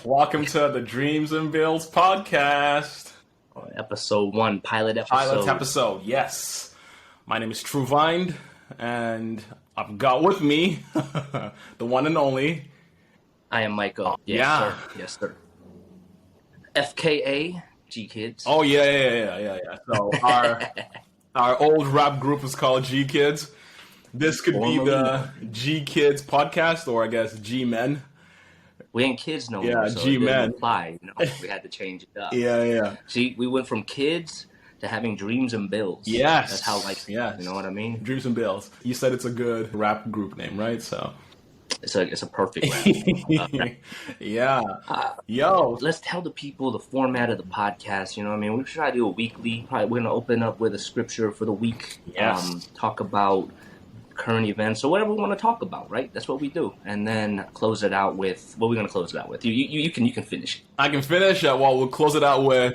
Welcome to the Dreams and Bills podcast. Episode 1, pilot episode. Pilot episode, yes. My name is Truevined, and I've got with me the one and only. I am MIKEO. Yes, sir. FKA, G Kids. Oh, yeah. So our old rap group is called G Kids. This could be the G Kids podcast, or I guess G Men. We ain't kids no more, so G it Men. didn't apply. We had to change it up. Yeah. See, we went from kids to having dreams and bills. Yes. That's how, you know what I mean? Dreams and Bills. You said it's a good rap group name, right? So it's a perfect rap. Yeah. Yo. Let's tell the people the format of the podcast. You know what I mean? We try to do a weekly. Probably we're going to open up with a scripture for the week. Yes. Talk about current events or whatever we want to talk about, right? That's what we do. And then close it out with, what are we going to close it out with? You can finish. I can finish. Well, we'll close it out with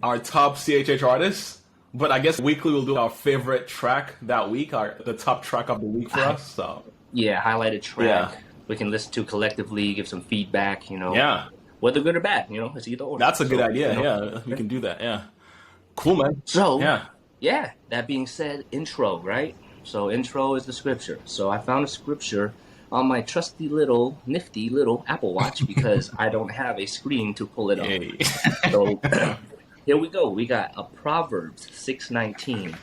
our top CHH artists. But I guess weekly we'll do our favorite track that week, the top track of the week for us. So yeah, highlighted track. Yeah. We can listen to collectively, give some feedback, Yeah. Whether good or bad, it's either or. That's a good idea. Yeah, we can do that. Yeah. Cool, man. So, yeah. That being said, intro, right? So intro is the scripture. So I found a scripture on my trusty nifty little Apple Watch because I don't have a screen to pull it up. Hey. So here we go. We got a Proverbs 6:19,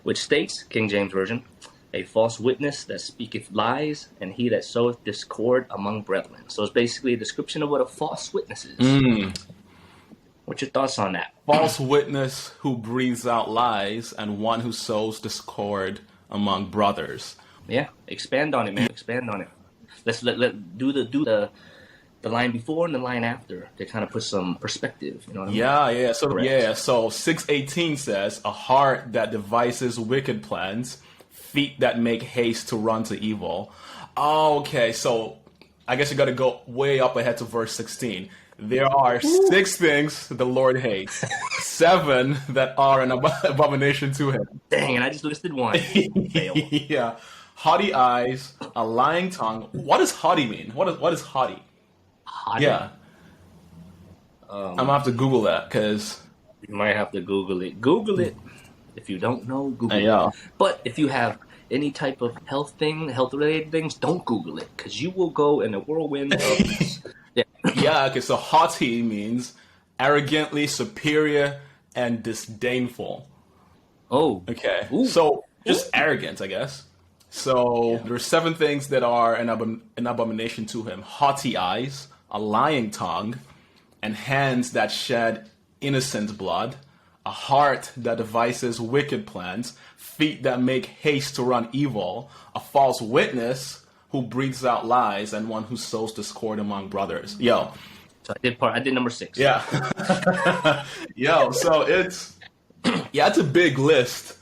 which states, King James Version, a false witness that speaketh lies, and he that soweth discord among brethren. So it's basically a description of what a false witness is. What's your thoughts on that? False witness who breathes out lies and one who sows discord among brothers. Yeah, expand on it, man. Expand on it. Let's do the line before and the line after to kind of put some perspective. You know what I mean? Yeah. So 6:18 says, a heart that devises wicked plans, feet that make haste to run to evil. Oh, okay, so I guess you got to go way up ahead to verse 16. There are 6 things the Lord hates, 7 that are an abomination to him. Dang, and I just listed 1. Fail. Yeah. Haughty eyes, a lying tongue. What does haughty mean? What is haughty? Haughty? Yeah. I'm going to have to Google that because... You might have to Google it. Google it. If you don't know, Google Yeah. it. But if you have any type of health-related things, don't Google it because you will go in a whirlwind of... Yeah, okay, so haughty means arrogantly superior and disdainful. Oh. Okay, so just arrogant, I guess. So there's 7 things that are an abomination to him. Haughty eyes, a lying tongue, and hands that shed innocent blood, a heart that devises wicked plans, feet that make haste to run evil, a false witness who breathes out lies, and one who sows discord among brothers. Yo. So I did number 6. Yeah. Yo, so it's a big list.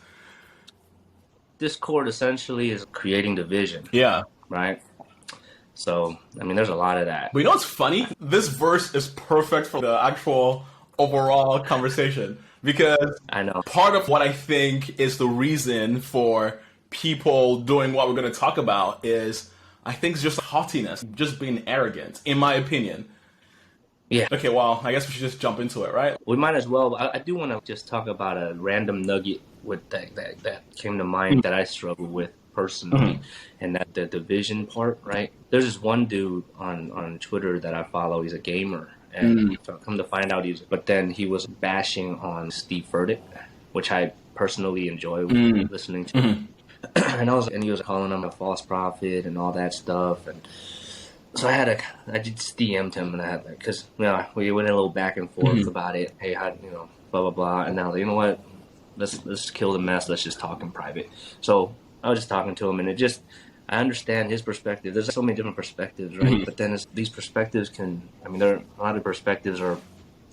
Discord essentially is creating division. Yeah. Right? So, I mean, there's a lot of that. But you know what's funny? This verse is perfect for the actual overall conversation because I know part of what I think is the reason for people doing what we're going to talk about is I think it's just haughtiness, just being arrogant, in my opinion. Yeah. Okay, well, I guess we should just jump into it, right? We might as well. I do want to just talk about a random nugget with that came to mind that I struggle with personally, and that the division part, right? There's this one dude on Twitter that I follow. He's a gamer, and come to find out but then he was bashing on Steve Furtick, which I personally enjoy listening to. And he was calling him a false prophet and all that stuff, and so I just DM'd him, and I had because we went a little back and forth about it. Hey, how blah blah blah, and now you know what? Let's kill the mess. Let's just talk in private. So I was just talking to him, and I understand his perspective. There's so many different perspectives, right? But then these perspectives a lot of perspectives are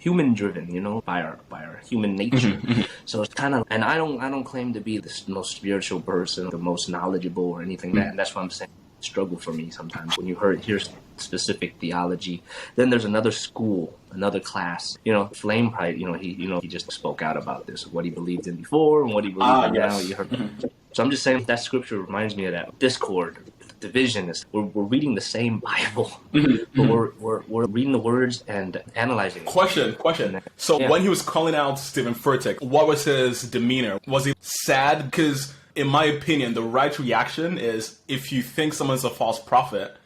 human driven, by our human nature. So it's kind of, and I don't claim to be the most spiritual person, the most knowledgeable or anything that, and that's what I'm saying. Struggle for me sometimes when you hear specific theology. Then there's another school, another class. Flame Pipe. He just spoke out about this, what he believed in before and what he believes in now. You heard. So I'm just saying that scripture reminds me of that discord. division is we're reading the same Bible, but we're reading the words and analyzing it. Question. So when he was calling out Stephen Furtick, what was his demeanor? Was he sad? Because in my opinion, the right reaction is if you think someone's a false prophet,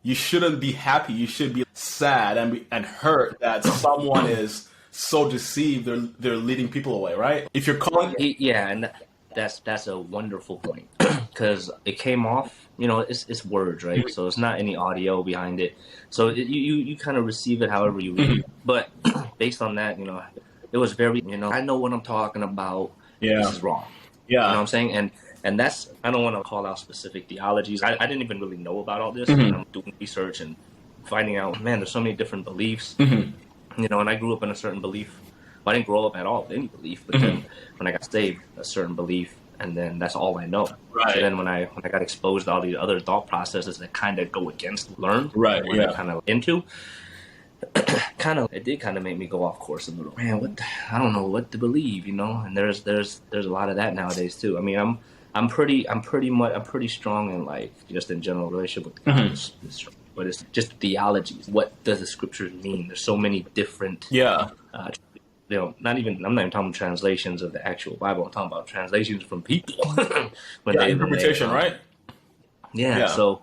you shouldn't be happy. You should be sad and hurt that someone is so deceived. They're leading people away, right? If you're calling, and that's a wonderful point because it came off. It's words, right? So it's not any audio behind it. So you kind of receive it however you read it. But based on that, it was very, I know what I'm talking about. Yeah. This is wrong. Yeah. You know what I'm saying? And that's, I don't want to call out specific theologies. I didn't even really know about all this. I'm doing research and finding out, man, there's so many different beliefs. And I grew up in a certain belief. Well, I didn't grow up at all with any belief, but then when I got saved, a certain belief, and then that's all I know. Right. So then when I got exposed to all these other thought processes that kind of go against learned, right? I kind of into, it did kind of make me go off course a little. Man, I don't know what to believe, And there's a lot of that nowadays too. I mean, I'm pretty strong in like just in general relationship with God. But it's just theologies. What does the scriptures mean? There's so many different. I'm not even talking about translations of the actual Bible. I'm talking about translations from people. Interpretation, right? Yeah. So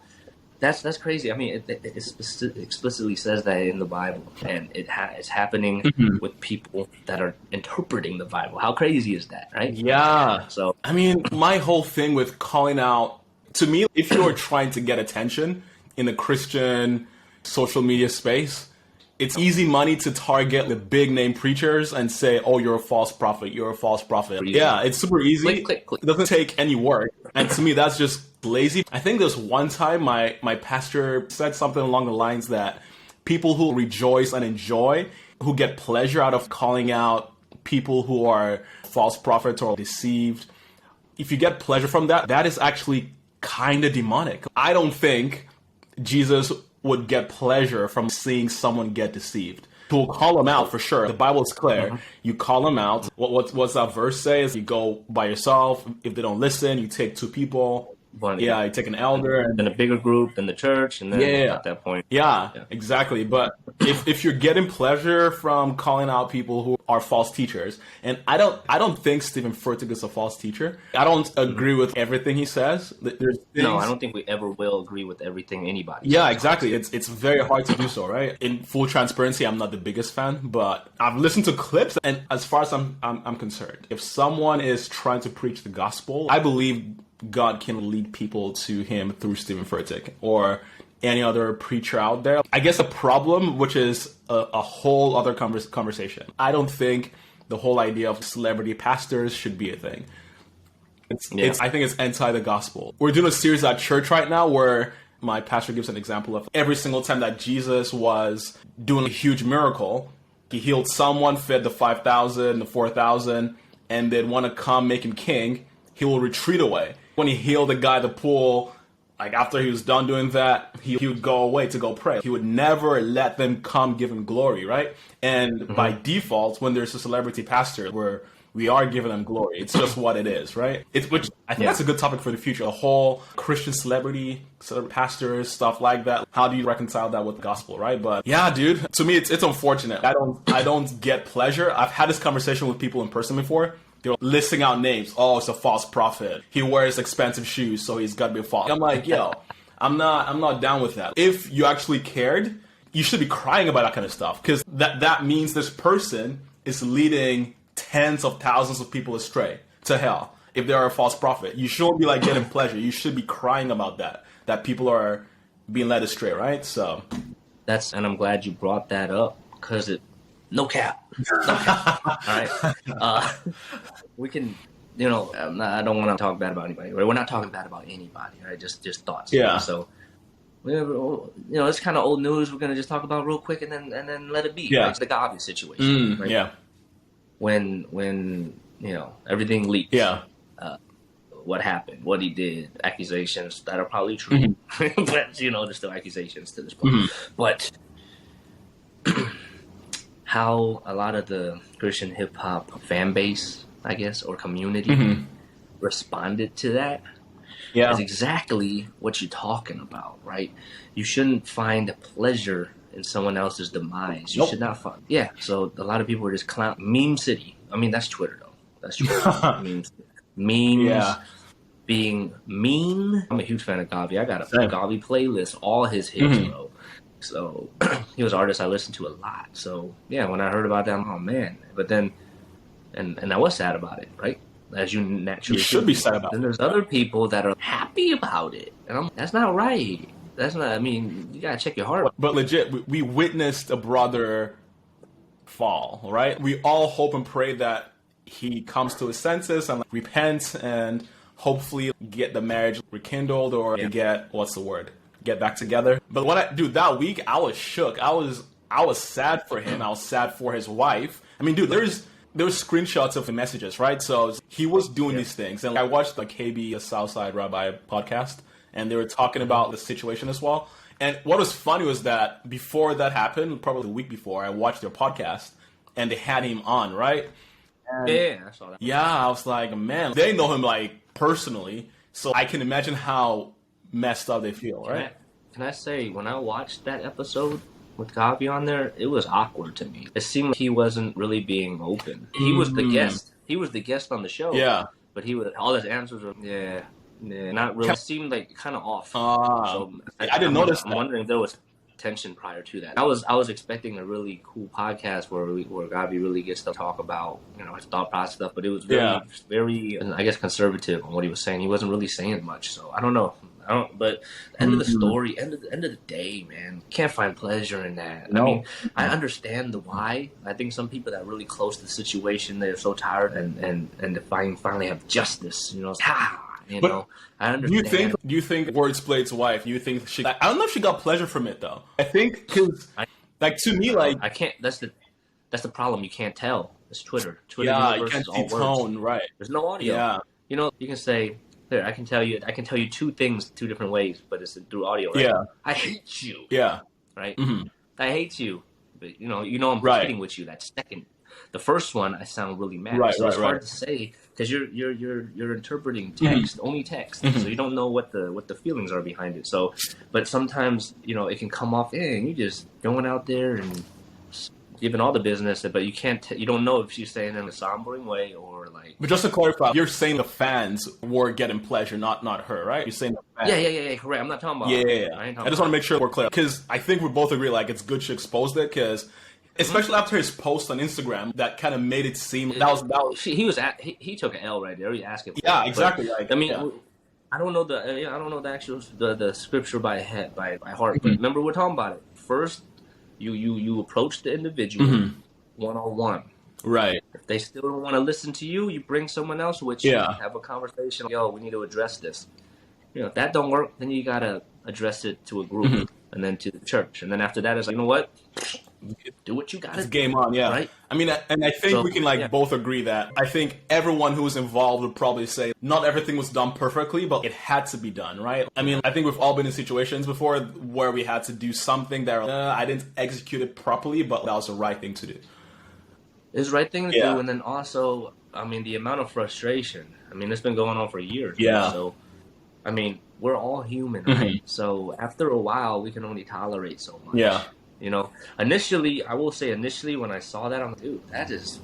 that's crazy. I mean, it explicitly says that in the Bible, and it's happening with people that are interpreting the Bible. How crazy is that, right? Yeah. So I mean, my whole thing with calling out, to me, if you're trying to get attention in the Christian social media space, it's easy money to target the big name preachers and say, oh, you're a false prophet. You're a false prophet. Yeah, it's super easy. Click. It doesn't take any work. And to me, that's just lazy. I think there's one time my pastor said something along the lines that people who rejoice and enjoy, who get pleasure out of calling out people who are false prophets or deceived, if you get pleasure from that, that is actually kind of demonic. I don't think Jesus would get pleasure from seeing someone get deceived. He'll call them out for sure. The Bible is clear. You call them out. What's that verse say? Is you go by yourself. If they don't listen, you take two people. You take an elder. And then a bigger group, then the church, and then at that point. Yeah, exactly. But if you're getting pleasure from calling out people who are false teachers, and I don't think Stephen Furtick is a false teacher. I don't agree with everything he says. There's things... No, I don't think we ever will agree with everything anybody says. Yeah, says. Exactly. It's very hard to do so, right? In full transparency, I'm not the biggest fan, but I've listened to clips, and as far as I'm concerned, if someone is trying to preach the gospel, I believe God can lead people to him through Stephen Furtick or any other preacher out there. I guess a problem, which is a whole other conversation. I don't think the whole idea of celebrity pastors should be a thing. I think it's anti the gospel. We're doing a series at church right now where my pastor gives an example of every single time that Jesus was doing a huge miracle, he healed someone, fed the 5,000, the 4,000, and they'd want to come make him king, he will retreat away. When he healed the guy at the pool, like after he was done doing that, he would go away to go pray. He would never let them come give him glory, right? And by default, when there's a celebrity pastor where we are giving them glory, it's just what it is, right? Which I think that's a good topic for the future. The whole Christian celebrity pastors, stuff like that. How do you reconcile that with the gospel, right? But yeah, dude, to me, it's unfortunate. I don't get pleasure. I've had this conversation with people in person before. They're listing out names. Oh, it's a false prophet. He wears expensive shoes, so he's got to be a false. I'm like, yo, I'm not down with that. If you actually cared, you should be crying about that kind of stuff, because that means this person is leading tens of thousands of people astray to hell. If they are a false prophet, you shouldn't be like getting pleasure. You should be crying about that people are being led astray, right? So and I'm glad you brought that up, because no cap. All right. We can, I don't want to talk bad about anybody. Right? We're not talking bad about anybody, right? Just thoughts. Yeah. So, it's kind of old news. We're gonna just talk about real quick and then let it be. Yeah. Right? It's like the obvious situation. Right? Yeah. When everything leaked. Yeah. What happened? What he did? Accusations that are probably true, but there's still accusations to this point. But how a lot of the Christian hip hop fan base, I guess, or community responded to that Yeah. It's exactly what you're talking about, right? You shouldn't find pleasure in someone else's demise. You should not find. Yeah. So a lot of people are just clown meme city. I mean, that's Twitter though. That's Twitter. Memes. Being mean. I'm a huge fan of Gavi. I got a Gavi playlist, all his hits, bro. So he was an artist I listened to a lot. So yeah, when I heard about that, I'm, oh man. But then, and I was sad about it, right? As you naturally should be sad about it. Then there's other people that are happy about it, and that's not right. That's not. I mean, you gotta check your heart. But legit, we witnessed a brother fall, right? We all hope and pray that he comes to his senses and repents and hopefully get the marriage rekindled or get get back together. But that week I was shook. I was sad for him. I was sad for his wife. I mean, dude, there was screenshots of the messages, right? So he was doing these things, and I watched the KB Southside Rabbi podcast, and they were talking about the situation as well. And what was funny was that before that happened, probably the week before, I watched their podcast, and they had him on, right? And I saw that. Yeah, I was like, man, they know him like personally, so I can imagine how messed up they feel, right? Can I say, when I watched that episode with Gavi on there, it was awkward to me. It seemed like he wasn't really being open. He was the guest. He was the guest on the show. Yeah. But all his answers were, not really. It seemed like kind of off. So I didn't notice that. I'm wondering if there was tension prior to that. I was expecting a really cool podcast where Gavi really gets to talk about, his thought process stuff, but it was very, I guess, conservative on what he was saying. He wasn't really saying much, so I don't know. But end of the story, end of the day, man, can't find pleasure in that. No. I mean, I understand the why. I think some people that are really close to the situation, they're so tired and to finally have justice, I understand. Do you think Wordsplay's wife? You think I don't know if she got pleasure from it though. I think because, to me, I can't. That's the problem. You can't tell. It's Twitter. Yeah, you can't see tone, right? There's no audio. Yeah. You can say, I can tell you two things 2 different ways, but it's through audio, right? Yeah. I hate you. Yeah. Right? Mm-hmm. I hate you. But I'm fighting with you that second. The first one, I sound really mad. Right, so it's hard to say because you're interpreting text, only text. So you don't know what the feelings are behind it. So, but sometimes, it can come off, and you just going out there and giving all the business, but you don't know if she's saying it in a sombering way or like. But just to clarify, you're saying the fans were getting pleasure, not her, right? You're saying the fans. Yeah, correct. I'm not talking about. Yeah. I just want to make sure we're clear because I think we both agree it's good she exposed it because. Especially after his post on Instagram, that kind of made it seem he took an L right there. He asked it. Yeah, exactly. I don't know the actual the scripture by heart, but remember we're talking about it. First, you approach the individual one-on-one. Right. If they still don't want to listen to you, you bring someone else with you. Have a conversation. Yo, we need to address this. If that don't work, then you gotta address it to a group and then to the church, and then after that, it's like, you know what? Do what you got to do. Game on, yeah. Right? I mean, and I think we can both agree that I think everyone who was involved would probably say not everything was done perfectly, but it had to be done, right? I mean, I think we've all been in situations before where we had to do something that I didn't execute it properly, but that was the right thing to do. It's the right thing to do, and then also, I mean, the amount of frustration. I mean, it's been going on for years. Yeah. Right? So, I mean, we're all human, right? So after a while, we can only tolerate so much. Yeah. Initially, I will say when I saw that, I'm like, dude, that is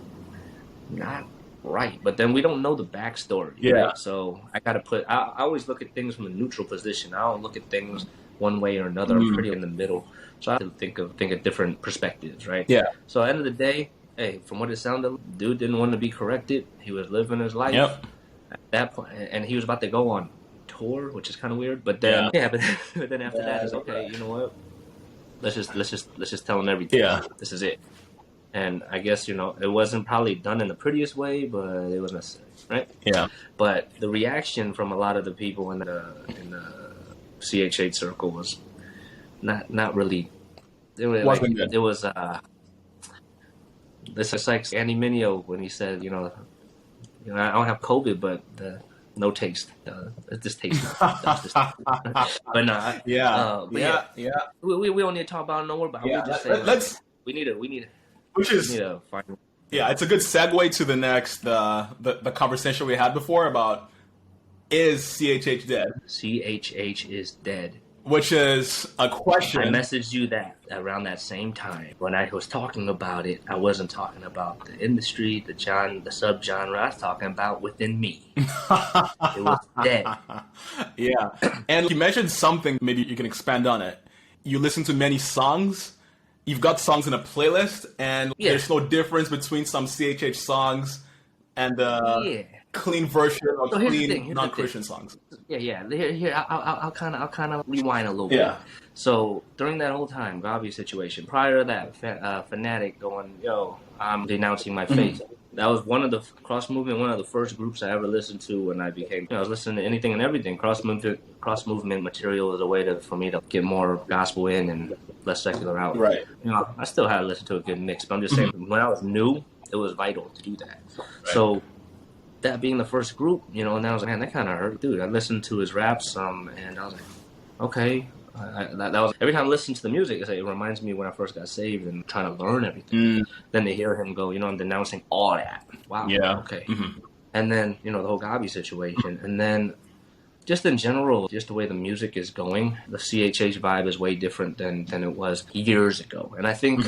not right. But then we don't know the backstory. Yeah. Right? So I got to I always look at things from a neutral position. I don't look at things one way or another. I'm pretty in the middle. So I have to think of different perspectives, right? Yeah. So at the end of the day, hey, from what it sounded, dude didn't want to be corrected. He was living his life. Yep. At that point, and he was about to go on tour, which is kind of weird. But then, but then after that, it's okay. You know what? Let's just tell him everything. Yeah. This is it. And I guess, it wasn't probably done in the prettiest way, but it was necessary, right? Yeah. But the reaction from a lot of the people in the CHH circle was not really. It wasn't good. It was this is like Andy Mineo when he said, I don't have COVID, but no taste. It just tastes. But no. Yeah. We don't need to talk about it no more. But we just say we need to find. Yeah, it's a good segue to the next the conversation we had before about Is CHH dead? CHH is dead. Which is a question. I messaged you that around that same time. When I was talking about it, I wasn't talking about the industry, the subgenre. I was talking about within me. It was dead. Yeah. And you mentioned something, maybe you can expand on it. You listen to many songs. You've got songs in a playlist, and there's no difference between some CHH songs and the clean version of clean non-Christian songs. Yeah. Here, I'll kind of rewind a little bit. So during that whole time, Gabi situation, prior to that, Fanatic going, yo, I'm denouncing my faith. That was one of the Cross Movement, one of the first groups I ever listened to when I became, I was listening to anything and everything. Cross movement material is a way for me to get more gospel in and less secular out. Right. I still had to listen to a good mix, but I'm just saying, when I was new, it was vital to do that. Right. So that being the first group, and I was like, man, that kind of hurt. Dude, I listened to his raps, and I was like, okay. That was every time I listen to the music, it reminds me when I first got saved and trying to learn everything. Then to hear him go, I'm denouncing all that. Wow. Yeah. Okay. And then the whole Gabi situation, and then just in general, just the way the music is going, the CHH vibe is way different than it was years ago, and I think.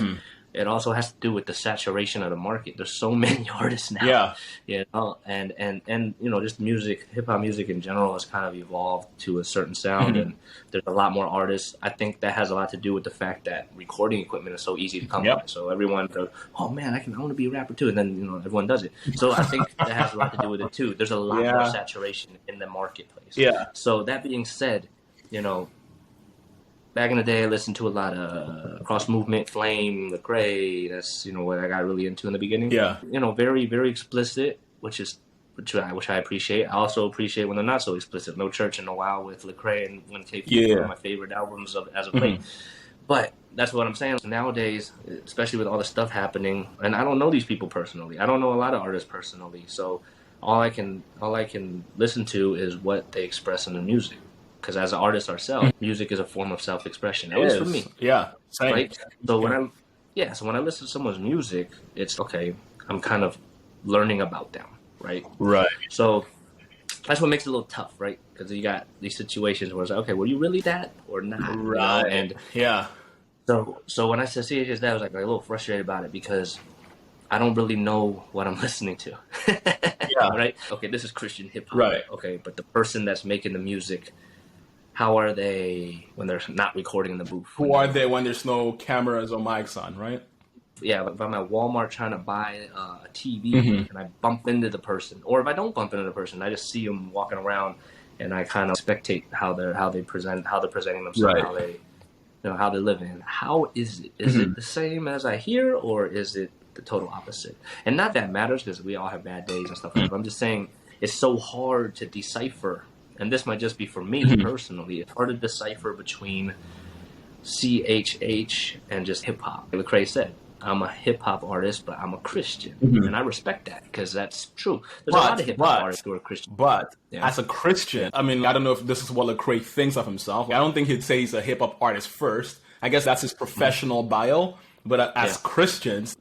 It also has to do with the saturation of the market. There's so many artists now. Yeah. And just music, hip hop music in general has kind of evolved to a certain sound, and there's a lot more artists. I think that has a lot to do with the fact that recording equipment is so easy to come by. So everyone goes, oh man, I want to be a rapper too, and then everyone does it. So I think that has a lot to do with it too. There's a lot more saturation in the marketplace. Yeah. So that being said, back in the day, I listened to a lot of Cross Movement, Flame, Lecrae. That's what I got really into in the beginning. Yeah, very very explicit, which I appreciate. I also appreciate when they're not so explicit. No Church in a While with Lecrae and When Tape is one of my favorite albums as of late. But that's what I'm saying. Nowadays, especially with all the stuff happening, and I don't know these people personally. I don't know a lot of artists personally. So all I can listen to is what they express in the music. Because as artists ourselves, music is a form of self-expression. At least for me. Yeah. Same. Right? So when I listen to someone's music, it's okay. I'm kind of learning about them, right? Right. So that's what makes it a little tough, right? Because you got these situations where it's like, okay, were you really that or not? Right. And so when I said CHH, that I was like a little frustrated about it because I don't really know what I'm listening to. Right? Okay, this is Christian hip hop. Right. Okay, but the person that's making the music. How are they when they're not recording in the booth? Who are they when there's no cameras or mics on, right? Yeah, if I'm at Walmart trying to buy a TV and I bump into the person, or if I don't bump into the person, I just see them walking around and I kind of spectate how they're presenting themselves, right. How they're living. How is it? Is it the same as I hear, or is it the total opposite? And not that matters because we all have bad days and stuff like that. But I'm just saying it's so hard to decipher. And this might just be for me personally. It's hard to decipher between CHH and just hip hop. Like Lecrae said, I'm a hip hop artist, but I'm a Christian, and I respect that because that's true. There's a lot of hip hop artists who are Christian. But as a Christian, I mean, I don't know if this is what Lecrae thinks of himself. I don't think he'd say he's a hip hop artist first. I guess that's his professional bio. But as Christians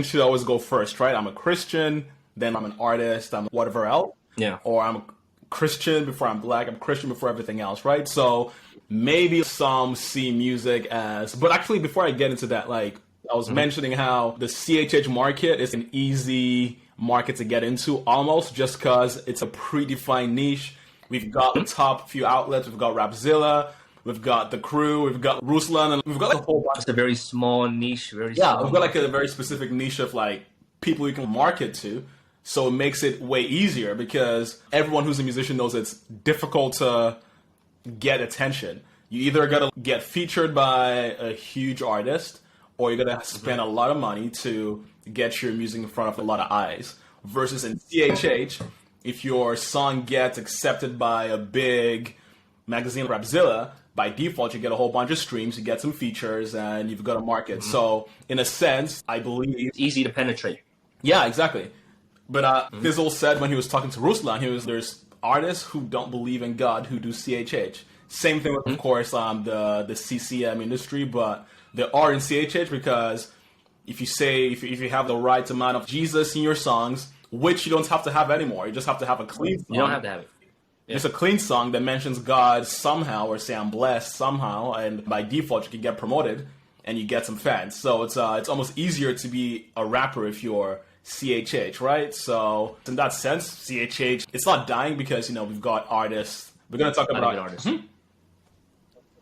should always go first, right? I'm a Christian, then I'm an artist, I'm whatever else. Yeah. Or I'm a Christian before I'm black, I'm Christian before everything else, right? So maybe some see music as, but actually before I get into that, like I was mentioning how the CHH market is an easy market to get into almost just because it's a predefined niche. We've got the top few outlets, we've got Rapzilla, we've got The Crew, we've got Ruslan, and we've got like a whole bunch. It's a very small niche, we've got like a very specific niche of like people you can market to. So it makes it way easier because everyone who's a musician knows it's difficult to get attention. You either got to get featured by a huge artist or you're going to spend a lot of money to get your music in front of a lot of eyes. Versus in CHH, if your song gets accepted by a big magazine like Rapzilla, by default you get a whole bunch of streams, you get some features, and you've got a market. So in a sense, I believe... It's easy to penetrate. Yeah, exactly. But Fizzle said when he was talking to Ruslan, there's artists who don't believe in God who do CHH. Same thing with, of course, the CCM industry, but there are in CHH because if you have the right amount of Jesus in your songs, which you don't have to have anymore, you just have to have a clean song. You don't have to have it. There's a clean song that mentions God somehow, or say I'm blessed somehow, and by default you can get promoted and you get some fans. So it's almost easier to be a rapper if you're CHH, right? So in that sense, CHH, it's not dying because, we've got artists. We're going to talk about artists.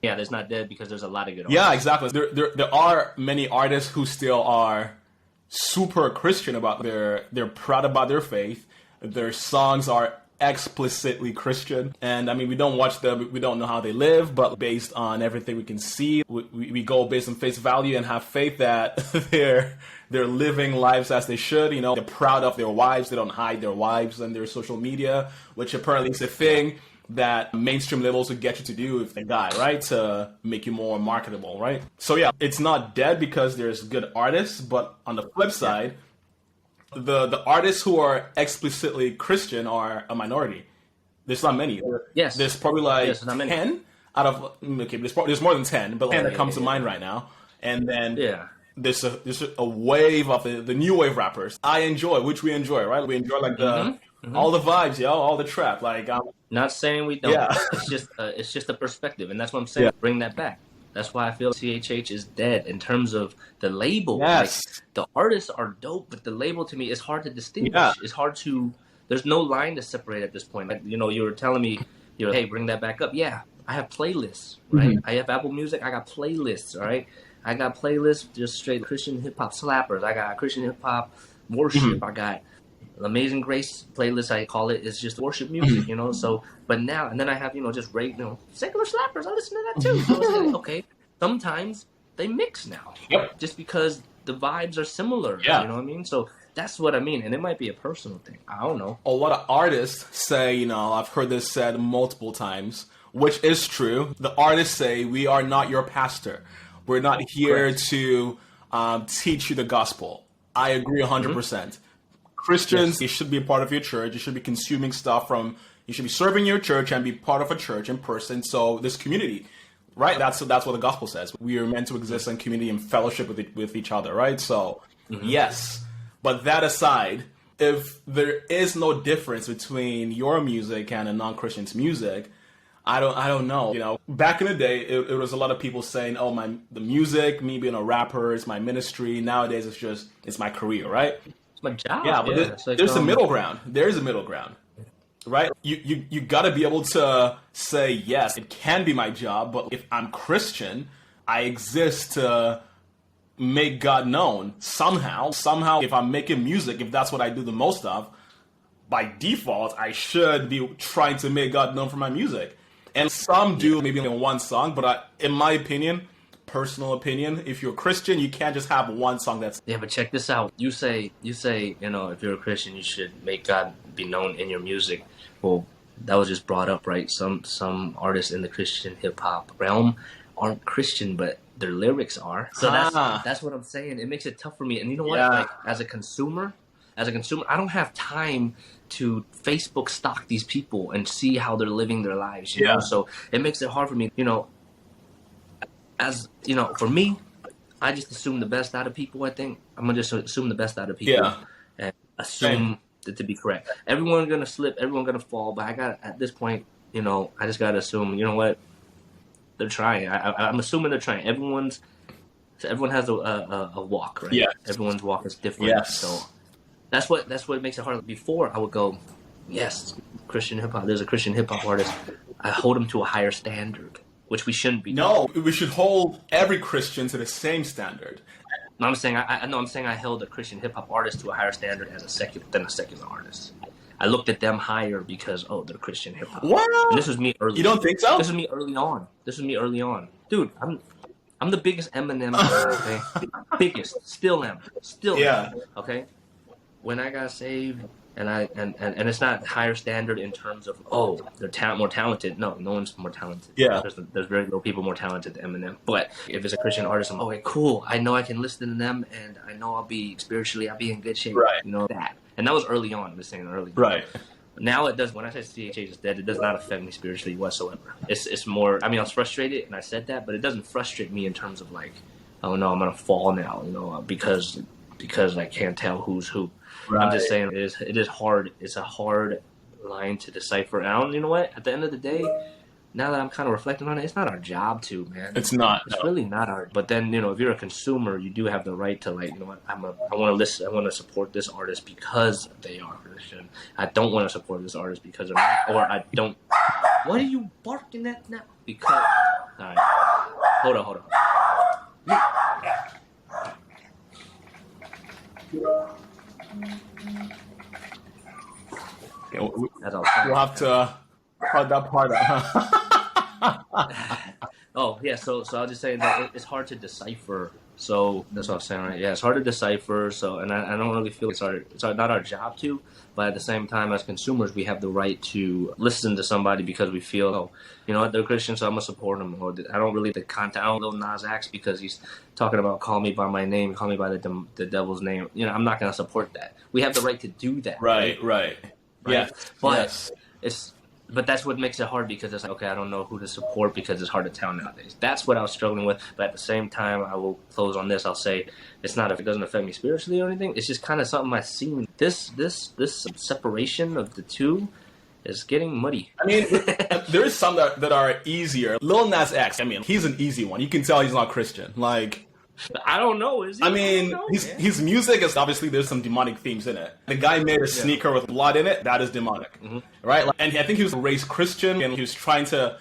Yeah, there's not dead because there's a lot of good artists. Yeah, exactly. There are many artists who still are super Christian about they're proud about their faith. Their songs are explicitly Christian. And I mean, we don't watch them, we don't know how they live, but based on everything we can see, we go based on face value and have faith that they're living lives as they should. They're proud of their wives. They don't hide their wives on their social media, which apparently is a thing that mainstream labels would get you to do if they die, right? To make you more marketable, right? So yeah, it's not dead because there's good artists, but on the flip side, the artists who are explicitly Christian are a minority. There's not many. Yes. There's probably 10 out of, okay, there's more than 10, but 10 that comes to mind right now. And then there's a wave of the new wave rappers which we enjoy, right? We enjoy like all the vibes, all the trap. Like, not saying we don't. Yeah. It's just a perspective, and that's what I'm saying. Yeah. Bring that back. That's why I feel CHH is dead in terms of the label. Yes. Like, the artists are dope, but the label to me is hard to distinguish. Yeah. It's hard to. There's no line to separate at this point. Like, you were telling me, hey, bring that back up. Yeah, I have playlists, right? I have Apple Music. I got playlists, all right? I got playlists just straight Christian hip hop slappers. I got Christian hip hop worship. I got Amazing Grace playlist, I call it, is just worship music, So, but now, and then I have, just secular slappers. I listen to that too. So it's like, okay, sometimes they mix now, just because the vibes are similar. Yeah. You know what I mean? So that's what I mean, and it might be a personal thing. I don't know. A lot of artists say, I've heard this said multiple times, which is true. The artists say, we are not your pastor. We're not here to teach you the gospel. I agree 100%. Christians, you should be a part of your church. You should be consuming stuff you should be serving your church and be part of a church in person. So this community, right? That's what the gospel says. We are meant to exist in community and fellowship with each other, right? So yes, but that aside, if there is no difference between your music and a non-Christian's music, I don't know. Back in the day, it was a lot of people saying, "Oh, the music, me being a rapper, is my ministry." Nowadays, it's my career, right? My job. Yeah, but there's a middle ground. There's a middle ground, right? You got to be able to say, yes, it can be my job, but if I'm Christian, I exist to make God known somehow. Somehow, if I'm making music, if that's what I do the most of, by default, I should be trying to make God known for my music. And some do maybe in one song, but in my opinion, personal opinion, if you're a Christian, you can't just have one song that's... Yeah, but check this out. You say, if you're a Christian, you should make God be known in your music. Well, that was just brought up, right? Some artists in the Christian hip-hop realm aren't Christian, but their lyrics are. So that's what I'm saying. It makes it tough for me. And you know what? Yeah. Like, as a consumer, I don't have time to Facebook stalk these people and see how they're living their lives, you know? So it makes it hard for me, for me, I just assume the best out of people. I think I'm gonna just assume the best out of people and assume that to be correct. Everyone's gonna slip, everyone's gonna fall, but at this point, I just gotta assume, what, they're trying. I'm assuming they're trying. Everyone has a walk, right? Yeah. Everyone's walk is different. Yes. So that's what makes it hard. Before I would go, yes, Christian hip hop. There's a Christian hip hop artist. I hold him to a higher standard, which we shouldn't be doing. No, we should hold every Christian to the same standard. No, I'm saying I held a Christian hip hop artist to a higher standard than a secular artist. I looked at them higher because they're Christian hip hop. What? And this was me early. You don't think so? This was me early on. Dude, I'm the biggest Eminem fan, okay? Biggest, still am. Okay. When I got saved, and it's not higher standard in terms of they're more talented. No one's more talented. Yeah, there's very little people more talented than Eminem. But if it's a Christian artist, I'm okay, cool. I know I can listen to them, and I know I'll be in good shape. Right. That. And that was early on. I'm just saying early. Right. Now it does. When I say CHH is dead, it does not affect me spiritually whatsoever. It's more. I mean, I was frustrated, and I said that, but it doesn't frustrate me in terms of like, oh no, I'm gonna fall now, because I can't tell who's who. Right. I'm just saying it is hard. It's a hard line to decipher. And I don't, you know what? At the end of the day, now that I'm kind of reflecting on it, it's not our job to, man. It's not. It's really not our. But then, if you're a consumer, you do have the right to, like, you know what? I want to listen. I want to support this artist because they are Christian. I don't want to support this artist because they're not, or I don't. What are you barking at now? Because. All right. Hold on. Yeah, we'll have to cut that part out. Oh yeah, so I was just saying that it's hard to decipher. So that's what I was saying, right? Yeah, it's hard to decipher. So, and I don't really feel it's not our job to, but at the same time, as consumers, we have the right to listen to somebody because we feel, oh, you know what, they're Christian, so I'm gonna support them. Or I don't really the content. I don't know Nas X because he's talking about call me by my name, call me by the devil's name. I'm not gonna support that. We have the right to do that. Right. Yeah, but But that's what makes it hard because it's like, okay, I don't know who to support because it's hard to tell nowadays. That's what I was struggling with. But at the same time, I will close on this. I'll say it's not if it doesn't affect me spiritually or anything. It's just kind of something I've seen. This separation of the two is getting muddy. I mean, there is some that are easier. Lil Nas X, I mean, he's an easy one. You can tell he's not Christian. Like, I don't know. Is he? I mean, his music is obviously there's some demonic themes in it. The guy made a sneaker with blood in it. That is demonic, right? Like, and I think he was raised Christian, and he was trying to,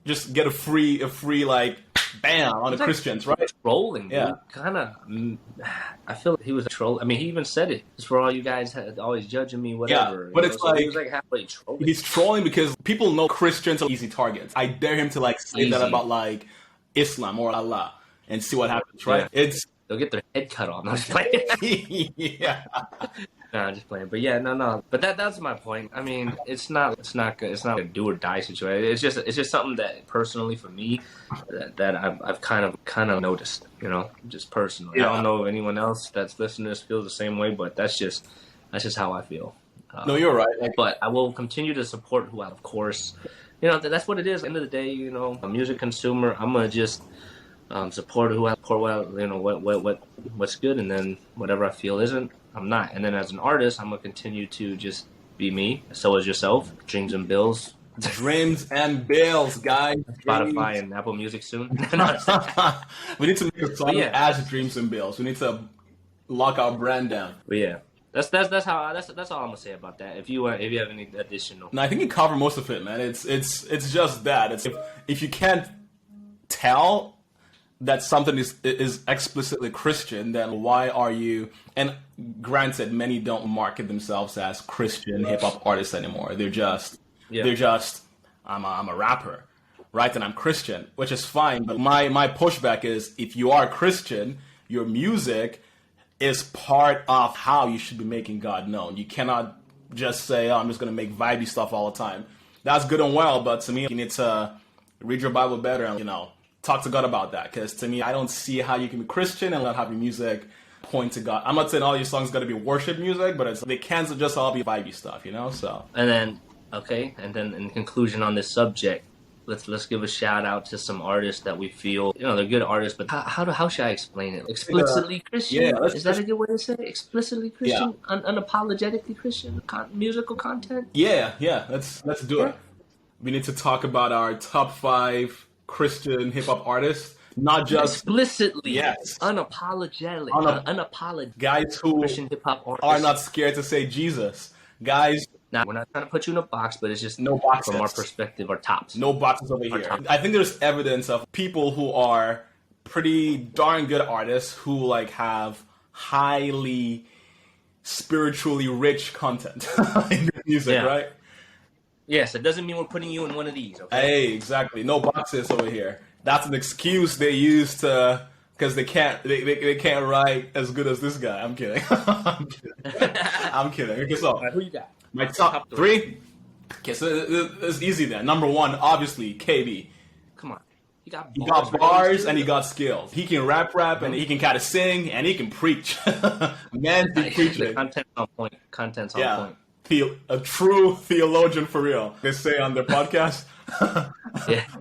just get a free like bam on the Christians, right? Trolling, yeah. Kind of. I feel like he was a troll. I mean, he even said it. It's for all you guys always judging me, whatever. Yeah, but it's he was like halfway trolling. He's trolling because people know Christians are easy targets. I dare him to say that about like Islam or Allah and see what happens, right? Yeah. They'll get their head cut off. I'm just playing. Yeah. No, I'm just playing. But yeah, no. But that's my point. I mean, it's not a do or die situation. It's just something that personally for me that I've kind of noticed, just personally. Yeah. I don't know if anyone else that's listening to this feels the same way, but that's just how I feel. No, you're right. But I will continue to support who, of course. That's what it is. At the end of the day, a music consumer, I'm gonna just support who I support. What's good, and then whatever I feel isn't, I'm not. And then as an artist, I'm gonna continue to just be me. So is yourself. Dreams and bills. Dreams and bills, guys. Spotify and Apple Music soon. We need to make a song as Dreams and Bills. We need to lock our brand down. But yeah. That's all I'm gonna say about that. If you have any additional, no, I think you cover most of it, man. It's just that. It's if you can't tell that something is explicitly Christian, then why are you? And granted, many don't market themselves as Christian hip hop artists anymore. They're just I'm a rapper, right? And I'm Christian, which is fine. But my pushback is if you are Christian, your music is part of how you should be making God known. You cannot just say, I'm just going to make vibey stuff all the time. That's good and well, but to me, you need to read your Bible better and, talk to God about that. Because to me, I don't see how you can be Christian and not have your music point to God. I'm not saying all your songs got to be worship music, but they can't just all be vibey stuff, so. And then, in conclusion on this subject, Let's give a shout out to some artists that we feel they're good artists, but how should I explain it? Explicitly Christian? Yeah, is that a good way to say it? Explicitly Christian, unapologetically Christian musical content? Yeah. Let's do it. We need to talk about our top 5 Christian hip hop artists, not just explicitly. Yes, unapologetic, unapologetic guys who Christian hip hop artists are not scared to say Jesus, guys. Now, we're not trying to put you in a box, but it's just no boxes. From our perspective, our tops. No boxes over here. I think there's evidence of people who are pretty darn good artists who have highly spiritually rich content in their music, right? Yes, it doesn't mean we're putting you in one of these, okay? Hey, exactly. No boxes over here. That's an excuse they use to... Because they can't write as good as this guy. I'm kidding. I'm kidding. Okay, so who you got? My top 3. Okay, so it's easy then. Number 1, obviously, KB. Come on, he got bars and he got skills. He can rap, and he can kind of sing, and he can preach. Man's be preaching. The content's on point. a true theologian for real. They say on their podcast.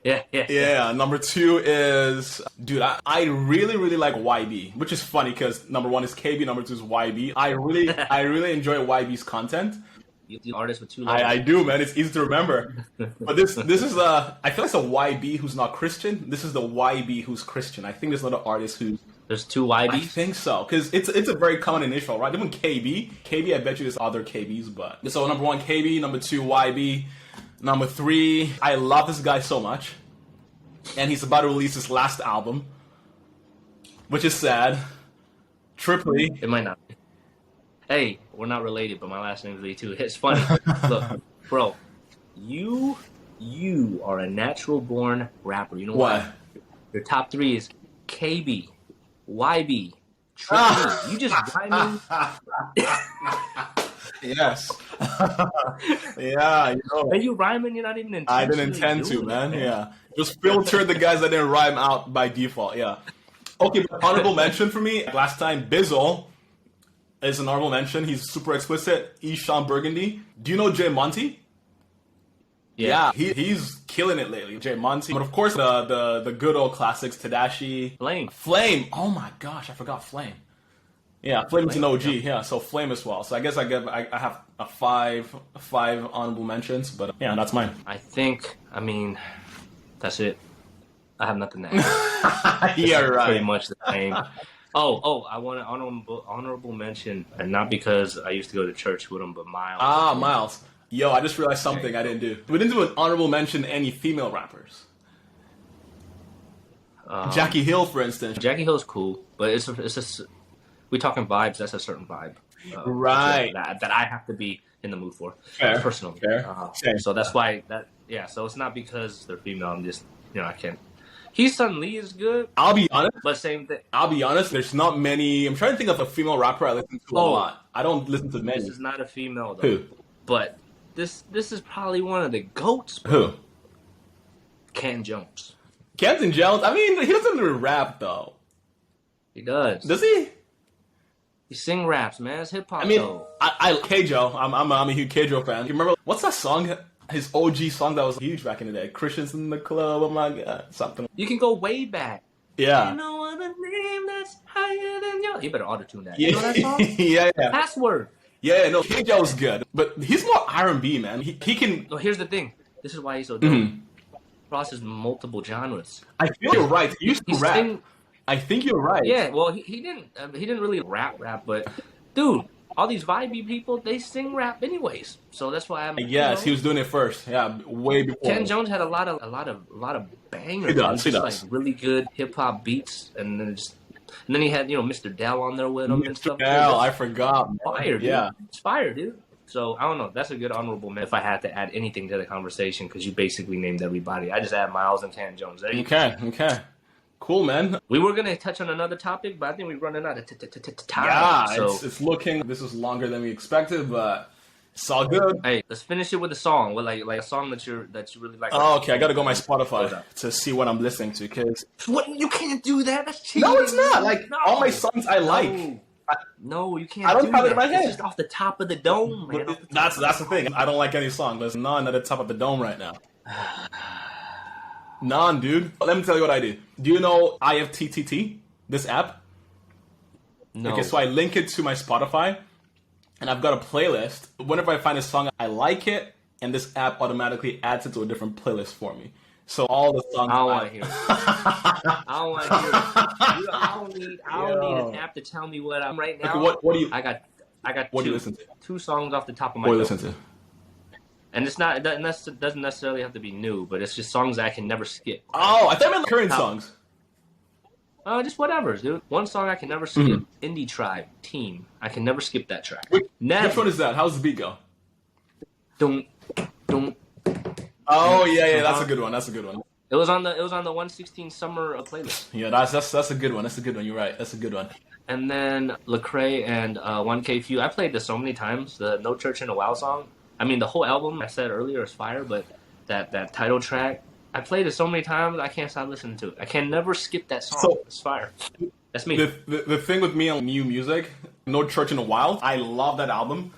Yeah. Number 2 is, dude, I really, really like YB, which is funny because number 1 is KB, number 2 is YB. I really enjoy YB's content. You artist with 2 letters. I do, man. It's easy to remember. But this is I feel like it's a YB who's not Christian. This is the YB who's Christian. I think there's another artist who's... There's 2 YBs? I think so, because it's a very common initial, right? Even KB, I bet you there's other KBs, but... So number 1, KB, number 2, YB. Number 3, I love this guy so much. And he's about to release his last album, which is sad. Triply. It might not be. Hey, we're not related, but my last name's Lee too. It's funny. Look, bro, you are a natural born rapper. You know what? Your top 3 is KB, YB, Triply. You just rhyming. Yes. Yeah, you know. And you rhyming, you're not even intentionally I didn't intend to, it, man. Yeah. Just filter the guys that didn't rhyme out by default, yeah. Okay, but honorable mention for me, last time, Bizzle is an honorable mention. He's super explicit. Sean Burgundy. Do you know Jay Monty? Yeah, he's killing it lately, Jay Monty. But of course, the good old classics, Tadashi. Flame. Oh my gosh, I forgot Flame. Yeah, Flame's an OG. Yeah, so Flame as well. So I guess I have a five honorable mentions, but yeah, that's mine. I mean, that's it. I have nothing to add. Yeah, right. Pretty much the same. Oh, I want an honorable mention, and not because I used to go to church with him, but Miles. Miles. Yo, I just realized something I didn't do. We didn't do an honorable mention to any female rappers. Jackie Hill, for instance. Jackie Hill's cool, but it's just we talking vibes. That's a certain vibe, right? That I have to be in the mood for, Fair. personally. Fair. So that's why that. Yeah. So it's not because they're female. I'm just I can't. He's Sun Lee is good. I'll be honest. But same thing. I'll be honest. There's not many. I'm trying to think of a female rapper I listen to a lot. I don't listen to many. This is not a female though. Who? But this is probably one of the GOATs. Who? Ken Jones. Kenton Jones. I mean, he doesn't really rap though. He does. Does he? He sing raps, man. It's hip hop. I mean, though. I K-Joe. I'm a huge K-Joe fan. You remember what's that song? His OG song that was huge back in the day. Christians in the club. Oh my god, something. You can go way back. Yeah. You know what a name that's higher than yours. You better auto-tune that. Yeah. You know that song? Yeah. Password. Yeah, no, K-Joe's good, but he's more R&B, man. He can. No, here's the thing. This is why he's so dope. Crosses multiple genres. I feel you're right. He used to rap. I think you're right. Yeah, well, he didn't really rap, but dude, all these vibey people, they sing rap anyways. So that's why I'm. Yes, he was doing it first. Yeah, way before. Ken Jones had a lot of bangers. He does. Like really good hip hop beats, and then he had Mr. Dell on there with him and stuff. Dell, I forgot. Fire, dude. Yeah, it's fire, dude. So I don't know. That's a good honorable mention. If I had to add anything to the conversation, because you basically named everybody, I just add Miles and Ken Jones. There you go. Okay. Cool, man. We were going to touch on another topic, but I think we're running out of time. Yeah, so, it's looking. This is longer than we expected, but it's all good. Hey, let's finish it with a song. With like a song that you really like. Oh, okay. I got to go on my Spotify to see what I'm listening to. Cause what? You can't do that. That's cheating. No, it's not. Like all my songs I like. No, you can't. I don't have it in my head. It's just off the top of the dome, man. That's the thing. I don't like any song. There's none at the top of the dome right now. None, dude. Let me tell you what I do. Do you know IFTTT? This app? No. Okay, so I link it to my Spotify, and I've got a playlist. Whenever I find a song, I like it, and this app automatically adds it to a different playlist for me. So all the songs. I don't want to hear it. I don't want to hear it. I don't need an app to tell me what I'm right now. Okay, what do you? I got what do you listen to? 2 songs off the top of my head. head. What do you listen to? And it doesn't necessarily have to be new, but it's just songs that I can never skip. Oh, I thought you meant current songs. Just whatever, dude. One song I can never skip. Indie Tribe, Team. I can never skip that track. Which one is that? How's the beat go? Don't. Oh yeah, that's a good one. It was on the 116 summer playlist. Yeah, that's a good one. That's a good one. You're right. That's a good one. And then Lecrae and 1K Few. I played this so many times. The No Church in a While song. I mean, the whole album I said earlier is fire, but that title track, I played it so many times I can't stop listening to it. I can never skip that song. So, it's fire. That's me. The thing with me on new music, No Church in a While, I love that album.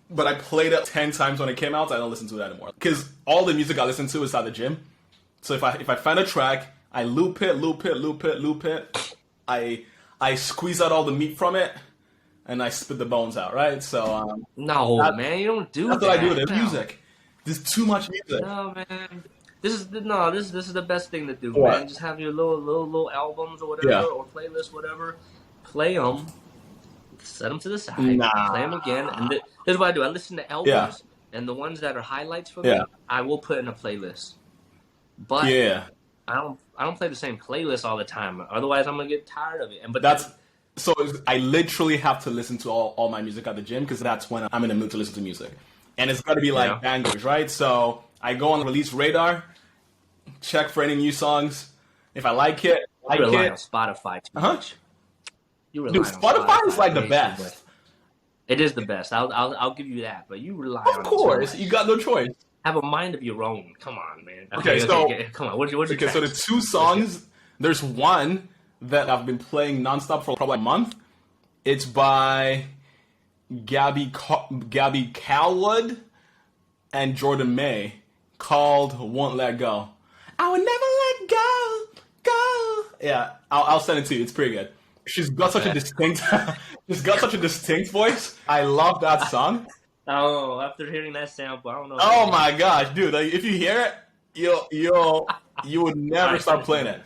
but I played it 10 times when it came out. So I don't listen to it anymore because all the music I listen to is at the gym. So if I find a track, I loop it. I squeeze out all the meat from it, and I spit the bones out. Right. So man, you don't do that. That's what I do with music. There's too much music. No, man. This is the best thing to do, What? man. Just have your little albums or whatever, or playlists, whatever. Play them, set them to the side, play them again, and this is what I do. I listen to albums, and the ones that are highlights for me, I will put in a playlist. But I don't play the same playlist all the time. Otherwise, I'm gonna get tired of it. So I literally have to listen to all my music at the gym because that's when I'm in the mood to listen to music, and it's got to be like bangers, right? So I go on Release Radar, check for any new songs. If I like it, I rely on Spotify too much. Dude, Spotify is like the best. It is the best. I'll give you that. But you rely on it. Of course, you got no choice. Have a mind of your own. Come on, man. Okay, come on. What's your so the two songs. There's one that I've been playing nonstop for probably a month. It's by Gabby Calwood and Jordan May, called "Won't Let Go." I would never let go. Yeah, I'll send it to you. It's pretty good. She's got such a distinct voice. I love that song. Oh, after hearing that sample, I don't know. Oh my gosh, dude! Like, if you hear it, you would never stop playing it.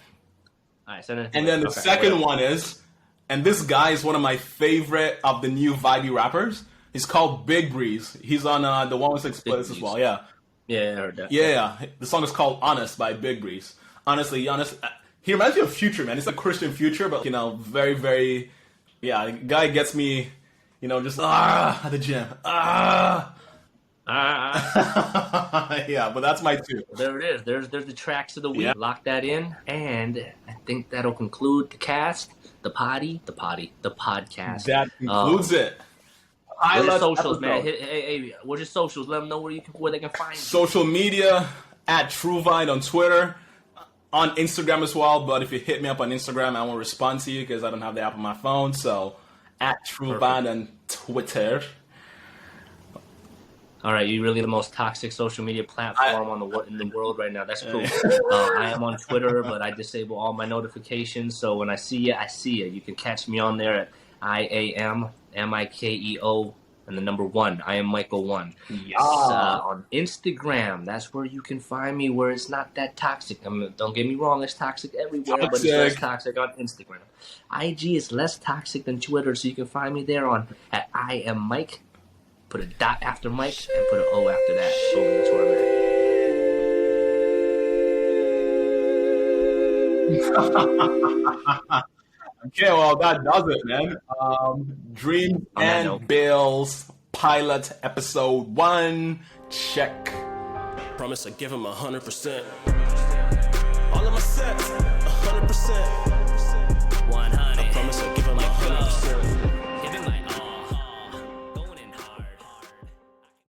All right, send it. And then the second one is, and this guy is one of my favorite of the new vibey rappers. He's called Big Breeze. He's on the 116 playlist as well. Yeah. Yeah, I heard that. Yeah. The song is called "Honest" by Big Breeze. Honestly, he reminds me of Future, man. It's a Christian Future, but very, very, the guy gets me, just at the gym. Yeah, but that's my two. There it is. There's the tracks of the week. Yeah. Lock that in, and I think that'll conclude the cast, the podcast. That concludes it. What's your socials, man? Hey, what's your socials? Let them know where they can find you. Social media at Truevined on Twitter, on Instagram as well. But if you hit me up on Instagram, I won't respond to you because I don't have the app on my phone. So at Truevined on Twitter. All right, you're really the most toxic social media platform in the world right now. That's cool. I am on Twitter, but I disable all my notifications. So when I see you, I see you. You can catch me on there at IAM MIKEO and the number 1. I am Michael1. Yeah. On Instagram, that's where you can find me, where it's not that toxic. Don't get me wrong, it's toxic everywhere, but it's less toxic on Instagram. IG is less toxic than Twitter, so you can find me there at I am Mike. Put a dot after Mike and put an O after that. So that's where I'm at. Okay, well, that does it, man. Dreams and Bills pilot episode 1. Check. Promise I give him 100%. All of my sets.